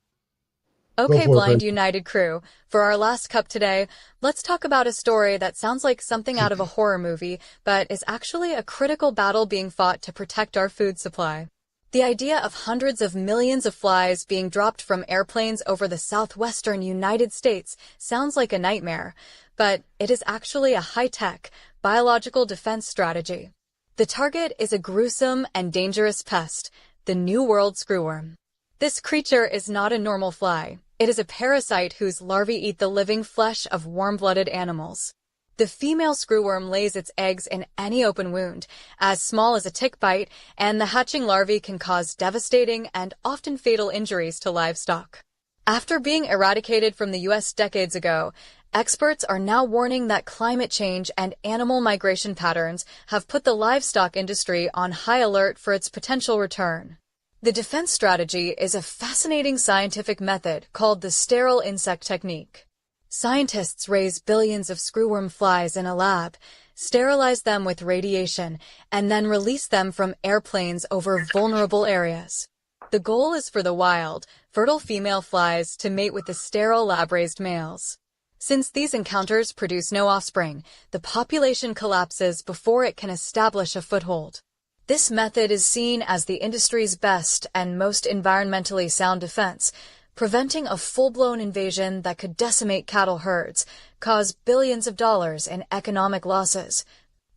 Okay, Blind United crew, for our last cup today, let's talk about a story that sounds like something out of a horror movie, but is actually a critical battle being fought to protect our food supply. The idea of hundreds of millions of flies being dropped from airplanes over the southwestern United States sounds like a nightmare, but it is actually a high-tech, biological defense strategy. The target is a gruesome and dangerous pest, the New World screwworm. This creature is not a normal fly. It is a parasite whose larvae eat the living flesh of warm-blooded animals. The female screwworm lays its eggs in any open wound, as small as a tick bite, and the hatching larvae can cause devastating and often fatal injuries to livestock. After being eradicated from the U.S. decades ago, experts are now warning that climate change and animal migration patterns have put the livestock industry on high alert for its potential return. The defense strategy is a fascinating scientific method called the sterile insect technique. Scientists raise billions of screwworm flies in a lab, sterilize them with radiation, and then release them from airplanes over vulnerable areas. The goal is for the wild, fertile female flies to mate with the sterile lab-raised males. Since these encounters produce no offspring, the population collapses before it can establish a foothold. This method is seen as the industry's best and most environmentally sound defense, preventing a full-blown invasion that could decimate cattle herds, cause billions of dollars in economic losses,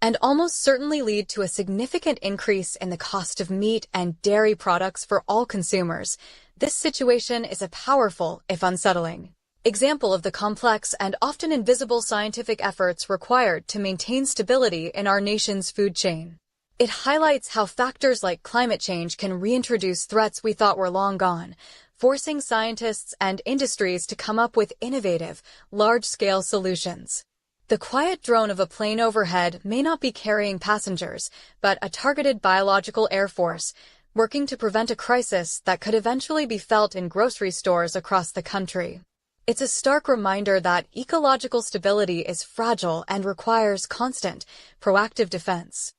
and almost certainly lead to a significant increase in the cost of meat and dairy products for all consumers. This situation is a powerful, if unsettling, example of the complex and often invisible scientific efforts required to maintain stability in our nation's food chain. It highlights how factors like climate change can reintroduce threats we thought were long gone, forcing scientists and industries to come up with innovative, large-scale solutions. The quiet drone of a plane overhead may not be carrying passengers, but a targeted biological air force, working to prevent a crisis that could eventually be felt in grocery stores across the country. It's a stark reminder that ecological stability is fragile and requires constant, proactive defense.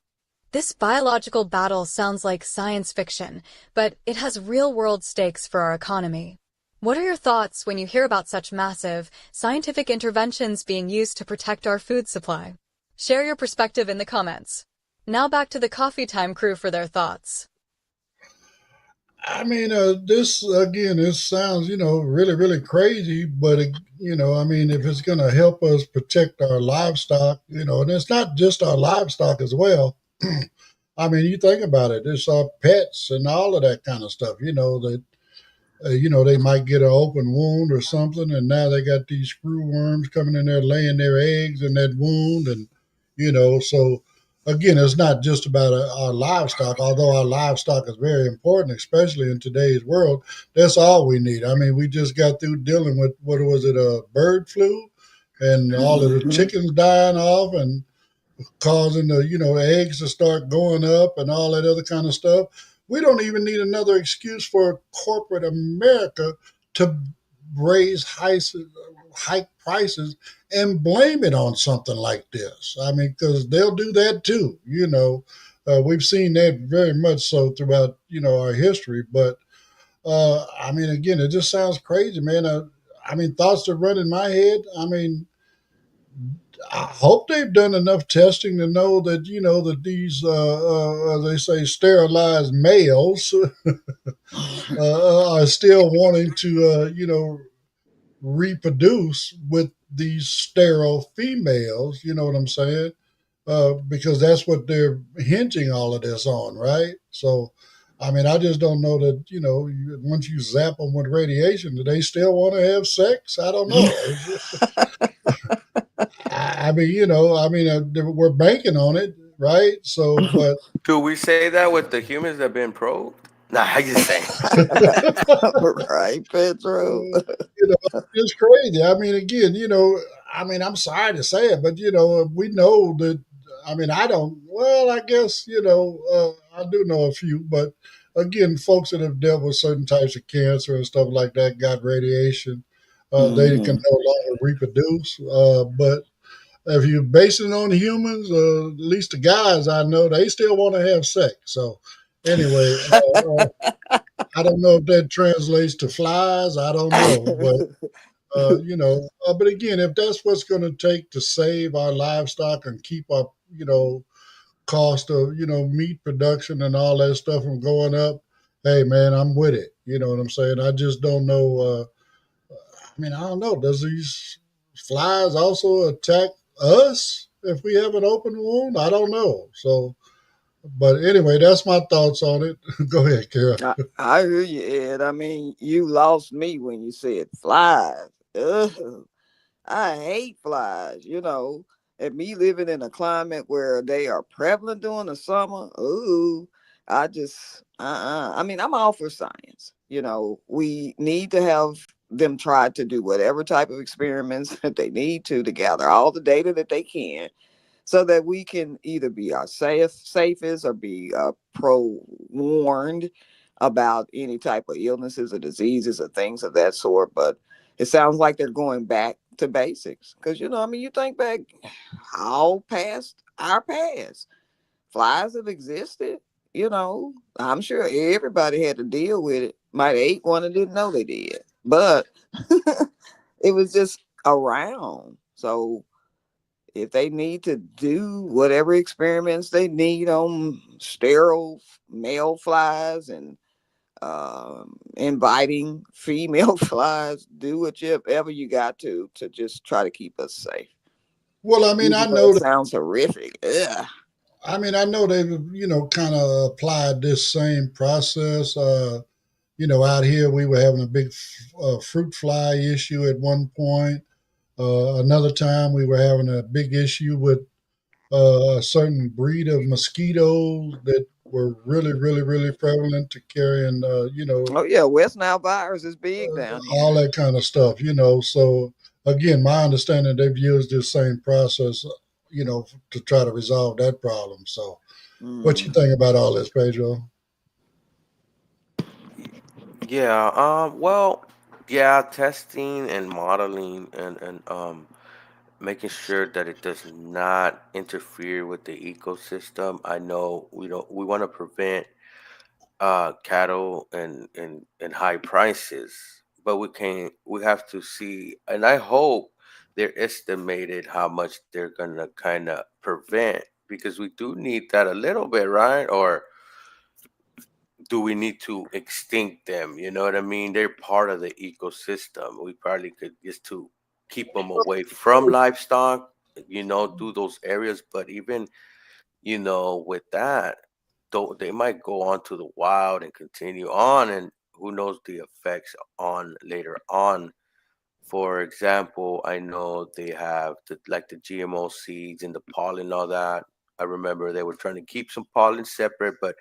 This biological battle sounds like science fiction, but it has real-world stakes for our economy. What are your thoughts when you hear about such massive, scientific interventions being used to protect our food supply? Share your perspective in the comments. Now back to the Coffee Time crew for their thoughts. I mean, this, again, this sounds, really, really crazy, but, if it's going to help us protect our livestock, and it's not just our livestock as well. I mean, you think about it, it's our pets and all of that kind of stuff, that, they might get an open wound or something, and now they got these screw worms coming in there laying their eggs in that wound. And, so again, it's not just about our livestock, although our livestock is very important, especially in today's world. That's all we need. I mean, we just got through dealing with, what was it, a bird flu, and all of the chickens dying off and causing the eggs to start going up and all that other kind of stuff. We don't even need another excuse for corporate America to raise hike prices and blame it on something like this. I mean, because they'll do that too. We've seen that very much so throughout our history. But again, it just sounds crazy, man. Thoughts that run in my head. I hope they've done enough testing to know that, that these, they say, sterilized males are still wanting to, reproduce with these sterile females. You know what I'm saying? Because that's what they're hinging all of this on, right? So, I just don't know that, once you zap them with radiation, do they still want to have sex? I don't know. We're banking on it. right? So, but Do we say that with the humans that have been probed? Nah, I just saying. Right, Pedro. you know, it's crazy. I mean, again, I mean, I'm sorry to say it, but we know that. I mean, I don't. Well, I guess I do know a few, but again, folks that have dealt with certain types of cancer and stuff like that got radiation. They can no longer reproduce. But if you base it on humans, at least the guys I know, they still want to have sex. So anyway, I don't know if that translates to flies. I don't know, but but again, if that's what's going to take to save our livestock and keep our cost of meat production and all that stuff from going up, hey man, I'm with it. You know what I'm saying? I just don't know. I mean, I don't know. Does these flies also attack us if we have an open wound? I don't know. So, but anyway, that's my thoughts on it. Go ahead, Kara. I hear you, Ed. I mean, you lost me when you said flies. Ugh. I hate flies, and me living in a climate where they are prevalent during the summer. Ooh, I just, I mean, I'm all for science. We need to have them try to do whatever type of experiments that they need to gather all the data that they can so that we can either be our safest or be pro-warned about any type of illnesses or diseases or things of that sort. But it sounds like they're going back to basics because, I mean, you think back how past our past, flies have existed. I'm sure everybody had to deal with it. Might have ate one and didn't know they did, but it was just around. So if they need to do whatever experiments they need on sterile male flies and inviting female flies, do whatever you got to just try to keep us safe. Well, I mean, I know that sounds horrific. Ugh. I mean, I know they've kind of applied this same process. Out here we were having a big fruit fly issue at one point. Another time we were having a big issue with a certain breed of mosquitoes that were really, really, really prevalent to carrying, Oh yeah, West Nile virus is big down here. All that kind of stuff, So again, my understanding they've used this same process, to try to resolve that problem. So, what you think about all this, Pedro? Yeah. Well, yeah. Testing and modeling and making sure that it does not interfere with the ecosystem. I know we want to prevent cattle and high prices, but we have to see, and I hope they're estimated how much they're gonna kind of prevent, because we do need that a little bit, right? Or do we need to extinct them? You know what I mean? They're part of the ecosystem. We probably could just to keep them away from livestock, do those areas. But even, with that, though, they might go on to the wild and continue on, and who knows the effects on later on. For example, I know they have the GMO seeds and the pollen and all that. I remember they were trying to keep some pollen separate, but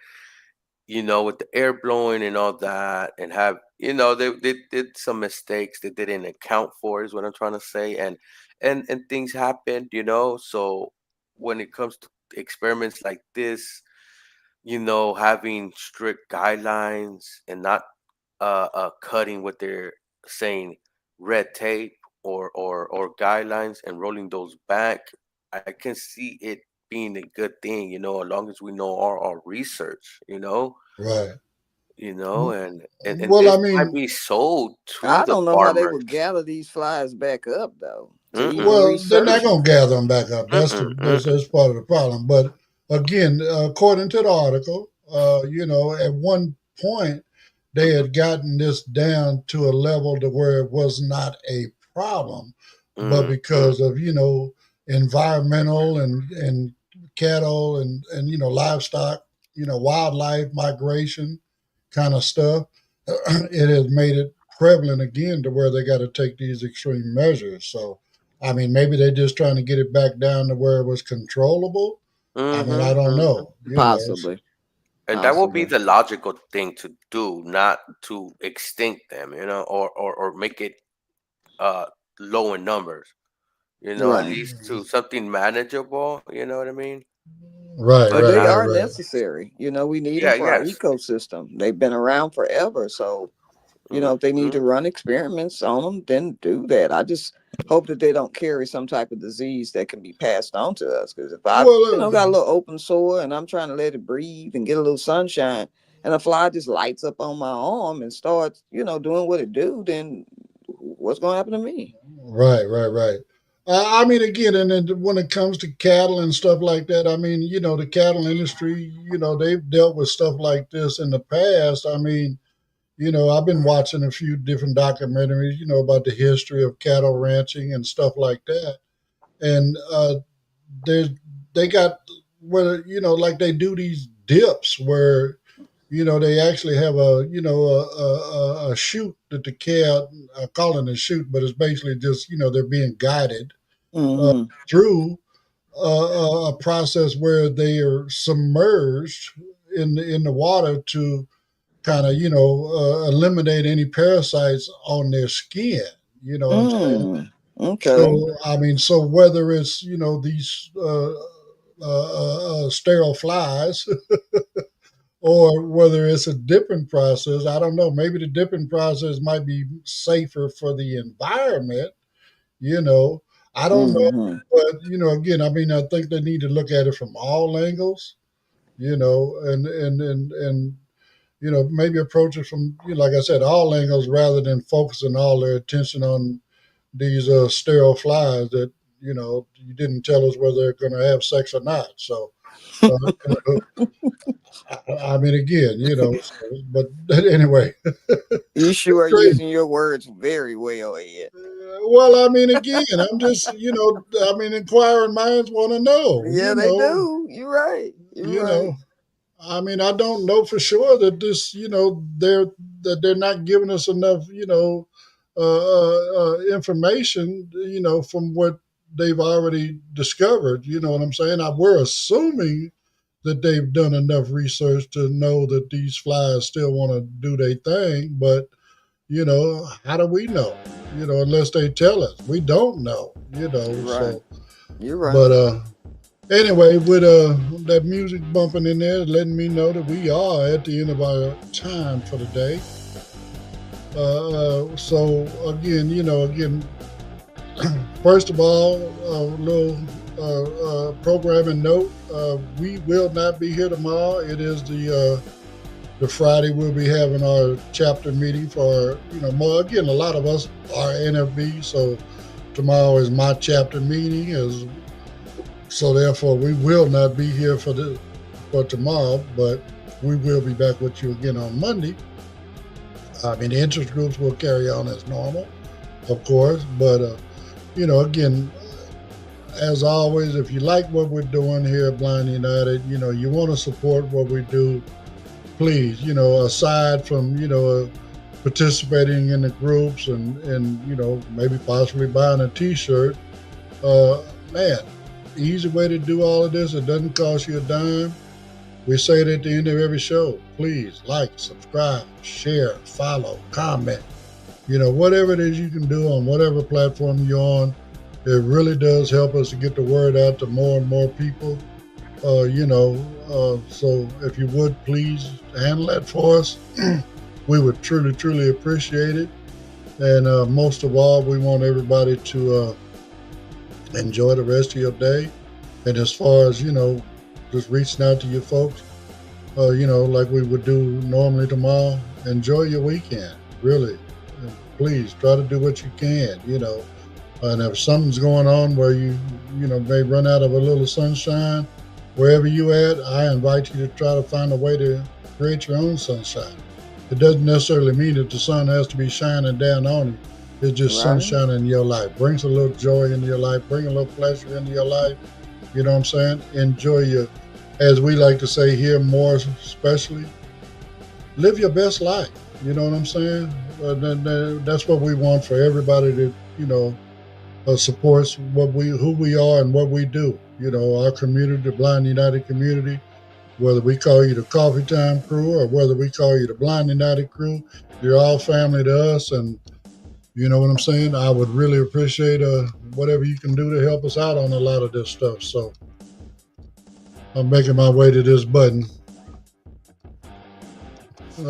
with the air blowing and all that, and they did some mistakes they didn't account for, is what I'm trying to say. And things happened, so when it comes to experiments like this, having strict guidelines and not cutting what they're saying red tape or guidelines and rolling those back, I can see it being a good thing, as long as we know our research, Right. and Well, this I mean, might be sold to I the don't know how they would farmers. gather these flies back up though. Well, they're not going to gather them back up. That's part of the problem. But again, according to the article, at one point they had gotten this down to a level to where it was not a problem, but because of environmental and cattle and livestock, wildlife migration kind of stuff, it has made it prevalent again to where they got to take these extreme measures. So, I mean, maybe they're just trying to get it back down to where it was controllable. I mean, I don't know. Possibly. And that will be the logical thing to do, not to extinct them, or make it low in numbers. At least to something manageable. You know what I mean? Right, but right, they right, are right. necessary. We need them for our ecosystem. They've been around forever. So, if they need to run experiments on them, then do that. I just hope that they don't carry some type of disease that can be passed on to us. Because if I, got a little open sore and I'm trying to let it breathe and get a little sunshine, and a fly just lights up on my arm and starts, doing what it do, then what's going to happen to me? Right, right, right. I mean, again, and then when it comes to cattle and stuff like that, I mean, the cattle industry, they've dealt with stuff like this in the past. I mean, I've been watching a few different documentaries, about the history of cattle ranching and stuff like that. And they got where, like they do these dips where, they actually have a chute that the cow, I call it a chute, but it's basically just, they're being guided through a process where they are submerged in the water to kind of eliminate any parasites on their skin. You know what I'm saying? Okay. So I mean, so whether it's these sterile flies or whether it's a dipping process, I don't know. Maybe the dipping process might be safer for the environment. I don't know, but again, I mean, I think they need to look at it from all angles. And maybe approach it from, like I said, all angles rather than focusing all their attention on these sterile flies that, you didn't tell us whether they're going to have sex or not. So, I mean, again, but anyway. You sure are using your words very well, Ed. Well, I mean, again, I'm just, inquiring minds want to know. Yeah, they do. You're right. You're right. I mean, I don't know for sure that this, they're not giving us enough, information, from what they've already discovered. You know what I'm saying? We're assuming that they've done enough research to know that these flies still want to do their thing, but how do we know? Unless they tell us, we don't know. Right. So you're right. But anyway, with that music bumping in there, letting me know that we are at the end of our time for the day. So again, first of all, a little programming note: we will not be here tomorrow. It is the Friday we'll be having our chapter meeting for more. Again, a lot of us are NFB, so tomorrow is my chapter meeting. So therefore, we will not be here for tomorrow, but we will be back with you again on Monday. I mean, the interest groups will carry on as normal, of course, but again, as always, if you like what we're doing here at Blind United, you want to support what we do, please, aside from, participating in the groups and maybe possibly buying a t-shirt, man, easy way to do all of this. It doesn't cost you a dime. We say it at the end of every show. Please like, subscribe, share, follow, comment, whatever it is you can do on whatever platform you're on. It really does help us to get the word out to more and more people. So if you would please handle that for us, we would truly, truly appreciate it. And most of all, we want everybody to enjoy the rest of your day. And as far as, just reaching out to your folks, like we would do normally tomorrow, enjoy your weekend, really. And please try to do what you can, And if something's going on where you may run out of a little sunshine, wherever you at, I invite you to try to find a way to create your own sunshine. It doesn't necessarily mean that the sun has to be shining down on you. It's just sunshine in your life. Brings a little joy into your life. Bring a little pleasure into your life. You know what I'm saying? Enjoy your, as we like to say here more especially, live your best life. You know what I'm saying? That's what we want for everybody to, supports who we are and what we do. You know, our community, the Blind United community, whether we call you the Coffee Time Crew or whether we call you the Blind United Crew, you're all family to us. And you know what I'm saying? I would really appreciate whatever you can do to help us out on a lot of this stuff. So I'm making my way to this button.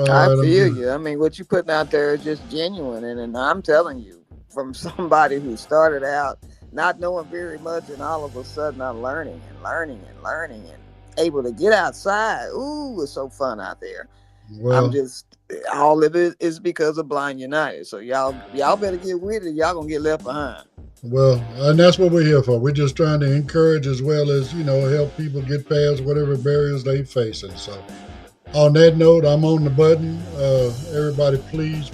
I feel you. I mean, what you're putting out there is just genuine. And I'm telling you, from somebody who started out not knowing very much, and all of a sudden I'm learning and able to get outside. Ooh, it's so fun out there. Well, I'm just, all of it is because of Blind United. So y'all better get with it. Y'all gonna get left behind. Well, and that's what we're here for. We're just trying to encourage as well as, you know, help people get past whatever barriers they facing. So on that note, I'm on the button. Everybody, please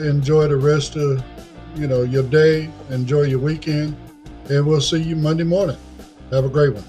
enjoy the rest of, you know, your day. Enjoy your weekend. And we'll see you Monday morning. Have a great one.